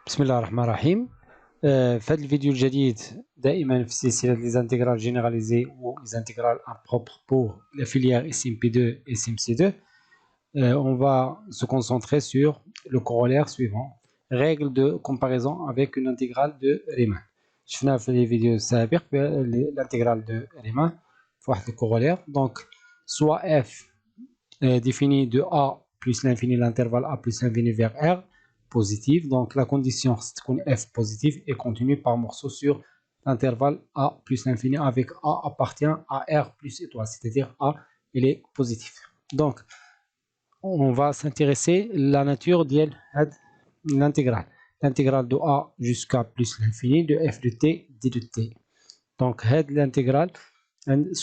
بسم الله الرحمن الرحيم. في هذا الفيديو الجديد دائما في سلسلة les intégrales généralisées ou les intégrales impropres pour la filière SMP2 et SMC2, on va se concentrer sur le corollaire suivant, règle de comparaison avec une intégrale de Riemann. شفنا في الفيديو السابق l'intégrale de Riemann في واحد الكورولير. Donc soit f défini de a plus l'infini l'intervalle a plus l'infini vers r positive, donc la condition c'est qu'on f positive est continue par morceau sur l'intervalle a plus l'infini avec a appartient à r plus étoile, c'est-à-dire a il est positif. Donc on va s'intéresser à la nature de l'intégrale. L'intégrale de a jusqu'à plus l'infini de f de t d de t. Donc l'intégrale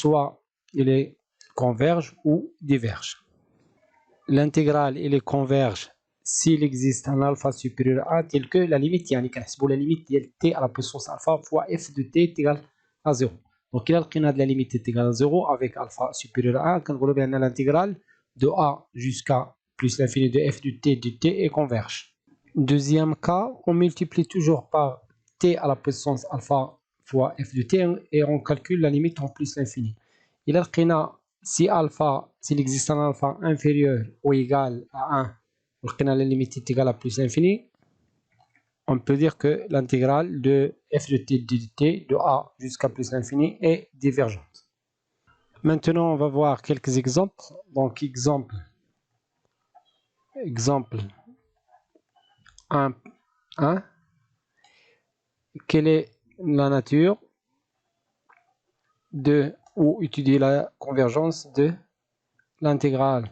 soit il est converge ou diverge. L'intégrale il est converge s'il existe un alpha supérieur à 1 tel que la limite, يعني كنحسبوا la limite ديال t à la puissance alpha fois f de t est égal à 0. Donc إلا لقينا de la limite est égal à 0 avec alpha supérieur à 1 كنقولوا بأن l'intégrale de a jusqu'à plus l'infini de f de t est converge. Deuxième cas, on multiplie toujours par t à la puissance alpha fois f de t et on calcule la limite en plus l'infini. إلا لقينا si alpha, s'il existe un alpha inférieur ou égal à 1, la limite est égale à plus l'infini, on peut dire que l'intégrale de f de t de t de a jusqu'à plus l'infini est divergente. Maintenant, on va voir quelques exemples. Donc, exemple 1. Quelle est la nature de ou étudier la convergence de l'intégrale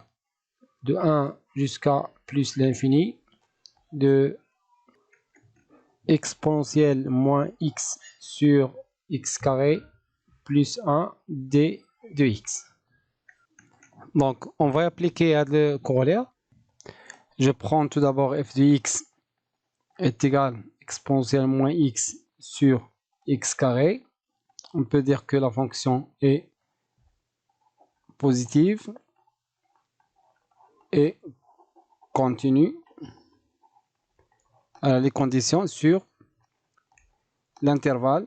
de 1 jusqu'à plus l'infini de exponentielle moins x sur x carré plus 1 d de x. Donc, on va appliquer à le corollaire. Je prends tout d'abord f de x est égal à exponentielle moins x sur x carré. On peut dire que la fonction est positive et continue à les conditions sur l'intervalle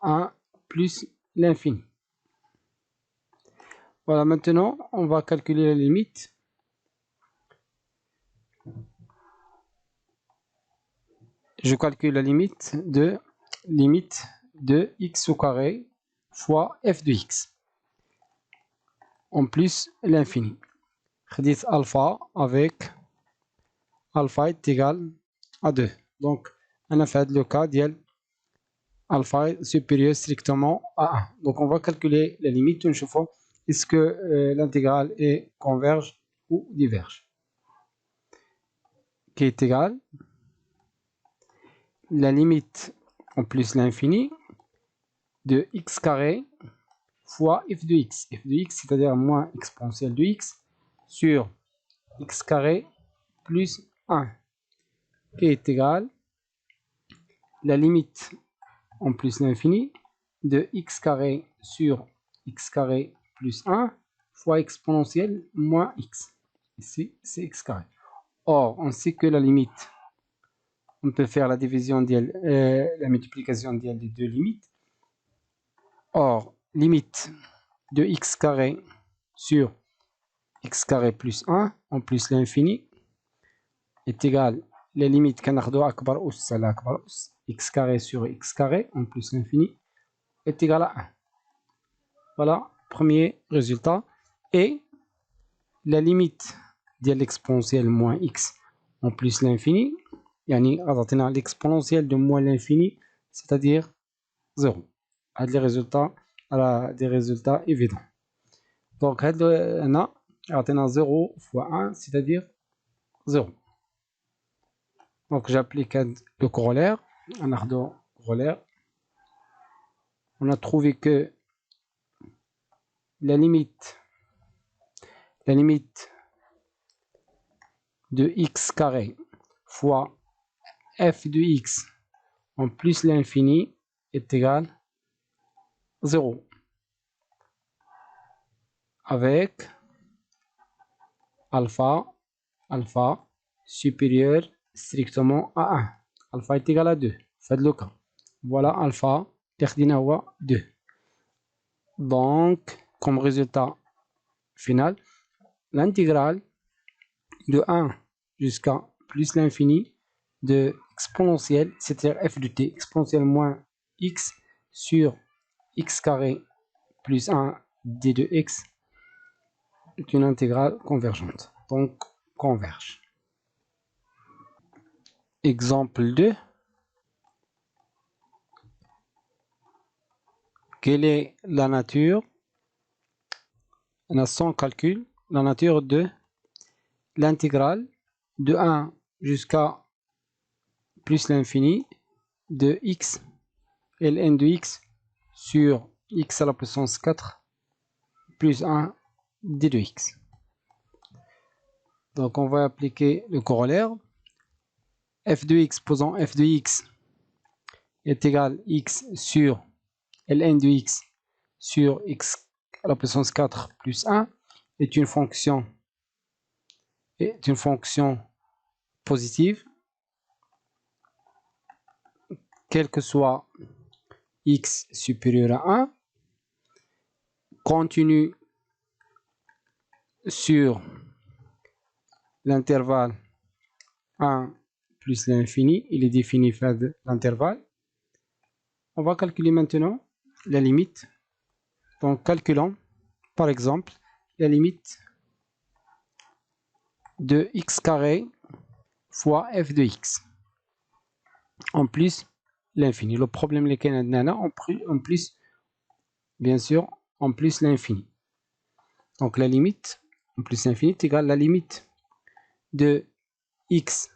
1 plus l'infini. Voilà, maintenant on va calculer la limite. Je calcule la limite de x au carré fois f de x en plus l'infini. Redis alpha avec alpha est égal à 2. Donc on a fait le cas d'il alpha est supérieur strictement à 1. Donc on va calculer la limite une fois. Est-ce que l'intégrale est converge ou diverge? Qui est égal la limite en plus l'infini de x carré fois f de x. F de x, c'est-à-dire moins exponentielle de x sur x carré plus 1 qui est égal la limite en plus l'infini de x carré sur x carré plus 1 fois exponentielle moins x. Ici, c'est x carré. Or, on sait que la limite, on peut faire la division, la multiplication des deux limites. Or, limite de x carré sur x carré plus 1 en plus l'infini est égal la limite كناخدو أكبر أس على أكبر أس x carré sur x carré en plus l'infini est égal à 1. Voilà, premier résultat. Et la limite de l'exponentielle moins x en plus l'infini, يعني غتعطينا l'exponentielle de moins l'infini, c'est-à-dire 0. هاد les résultats des résultats évidents. Donc هاد هنا غتعطينا 0 fois 1, c'est-à-dire 0. Donc j'applique le corollaire. On a le corollaire. On a trouvé que la limite de x carré fois f de x en plus l'infini est égal à 0. Avec alpha supérieur strictement à 1. alpha est égal à 2. Faites le cas. Voilà alpha, 2. Donc, comme résultat final, l'intégrale de 1 jusqu'à plus l'infini de exponentielle, c'est-à-dire f de t, exponentielle moins x sur x carré plus 1 d de x est une intégrale convergente. Donc, converge. Exemple 2. Quelle est la nature, sans calcul, la nature de l'intégrale de 1 jusqu'à plus l'infini de x ln de x sur x à la puissance 4 plus 1 d de x. Donc on va appliquer le corollaire. F de x, posant f de x est égal à x sur ln de x sur x à la puissance 4 plus 1 est une fonction positive, quel que soit x supérieur à 1, continue sur l'intervalle 1 plus l'infini, il est défini par l'intervalle. On va calculer maintenant la limite. Donc calculons par exemple la limite de x carré fois f de x en plus l'infini. Le problème est qu'on a en plus, bien sûr, en plus l'infini. Donc la limite en plus l'infini est égale à la limite de x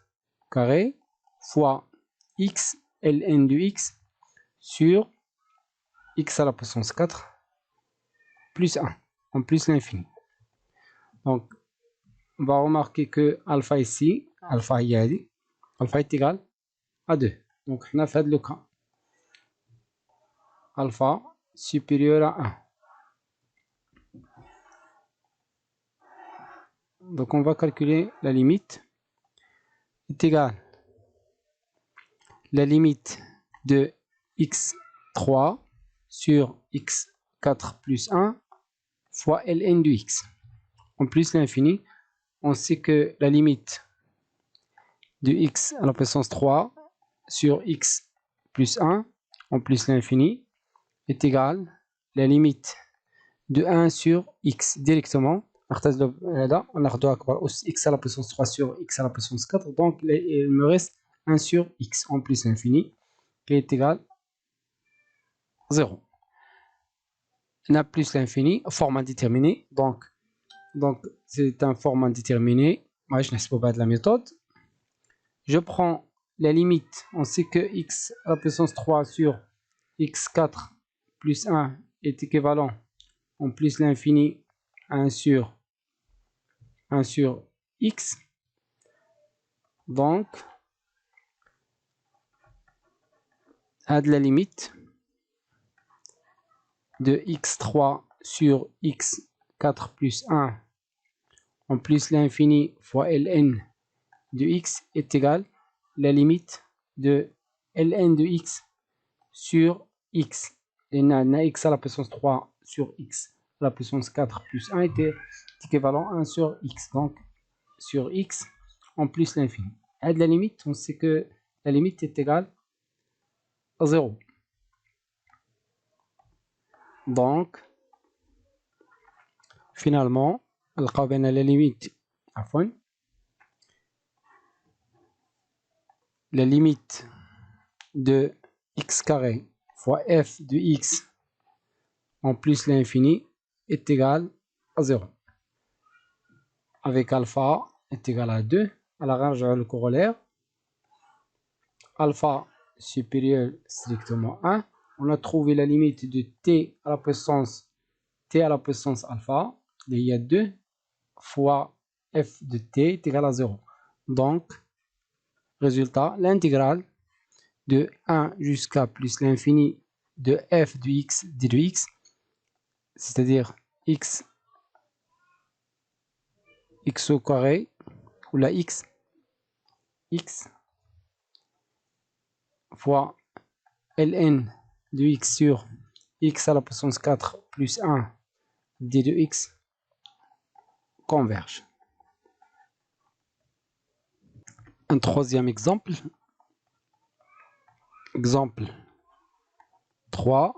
carré fois x ln de x sur x à la puissance 4 plus 1 en plus l'infini. Donc on va remarquer que alpha ici, alpha est égal à 2. Donc on a fait le cas. Alpha supérieur à 1. Donc on va calculer la limite est égale la limite de x3 sur x4 plus 1 fois ln de x en plus l'infini. On sait que la limite de x à la puissance 3 sur x plus 1 en plus l'infini est égale à la limite de 1 sur x directement. On a x à la puissance 3 sur x à la puissance 4. Donc il me reste 1 sur x en plus l'infini qui est égal à 0. On a plus l'infini, forme indéterminée. Donc c'est un forme indéterminée. Moi, je n'ai pas de la méthode. Je prends la limite. On sait que x à la puissance 3 sur x4 plus 1 est équivalent en plus l'infini 1 sur x. Donc, à de la limite de x3 sur x4 plus 1 en plus l'infini fois ln de x est égal à la limite de ln de x sur x. Et x à la puissance 3 sur x à la puissance 4 plus 1 était équivalent à 1 sur x. Donc, sur x en plus l'infini. À de la limite, on sait que la limite est égale à 0. Donc, finalement, la limite, la limite de x carré fois f de x en plus l'infini est égale à 0. Avec alpha est égal à 2. Alors, rangeons le corollaire. Alpha supérieur strictement 1. On a trouvé la limite de t à la puissance alpha. Il y a 2 fois f de t est égal à 0. Donc, résultat, l'intégrale de 1 jusqu'à plus l'infini de f de x d de x, c'est-à-dire x au carré, ou la x fois ln de x sur x à la puissance 4 plus 1 d de x convergent. Un troisième exemple. Exemple 3.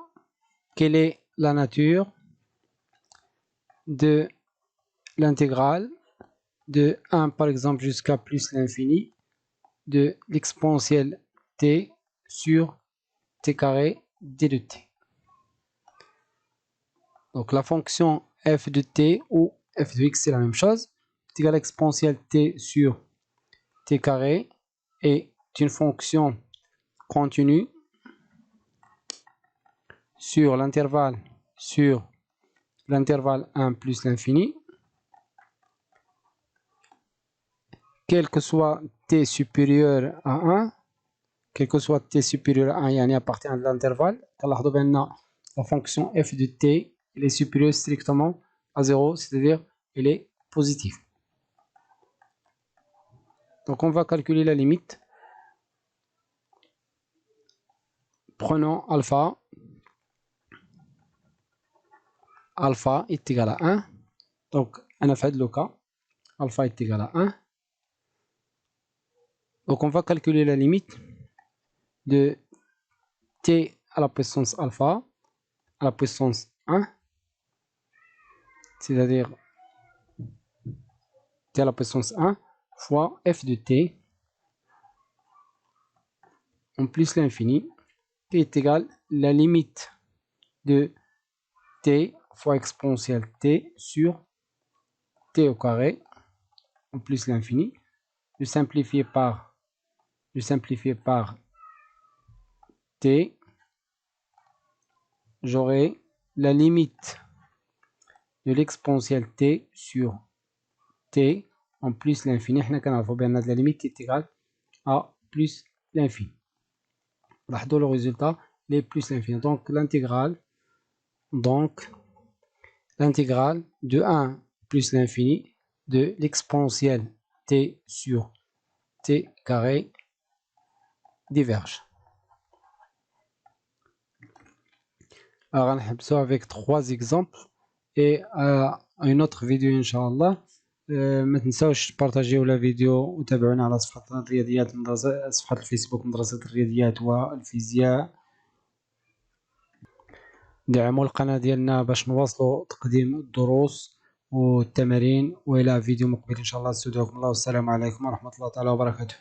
Quelle est la nature de l'intégrale de 1 par exemple jusqu'à plus l'infini de l'exponentielle t sur t carré d de t. Donc la fonction f de t ou f de x c'est la même chose, est égal à l'exponentielle t sur t carré est une fonction continue sur l'intervalle 1 plus l'infini, quel que soit t supérieur à 1, quel que soit t supérieur à 1 يعني appartient à l'intervalle. كنلاحظوا بأن la fonction f de t elle est supérieure strictement à 0, c'est-à-dire elle est positive. Donc on va calculer la limite. Prenons alpha. Alpha est égal à 1. Donc on a fait le cas. Alpha est égal à 1. Donc on va calculer la limite de t à la puissance alpha à la puissance 1, c'est-à-dire t à la puissance 1 fois f de t en plus l'infini, qui est égal à la limite de t fois exponentielle t sur t au carré en plus l'infini. Je simplifie par t, j'aurai la limite de l'exponentielle t sur t en plus l'infini. احنا كنعرفوا بأن la limite est égale à plus l'infini. Le résultat est plus l'infini. Donc l'intégrale de 1 plus l'infini de l'exponentielle t sur t carré diverge. Alors on va avec 3 exemples et une autre vidéo Inch'Allah. ما تنساوش تبارطاجيو لا فيديو وتابعونا على صفحة الرياضيات صفحة الفيسبوك مدرسة الرياضيات والفيزياء. دعموا القناة ديالنا باش نواصلوا تقديم الدروس والتمارين، والى فيديو مقبل ان شاء الله. استودعكم الله والسلام عليكم ورحمة الله تعالى وبركاته.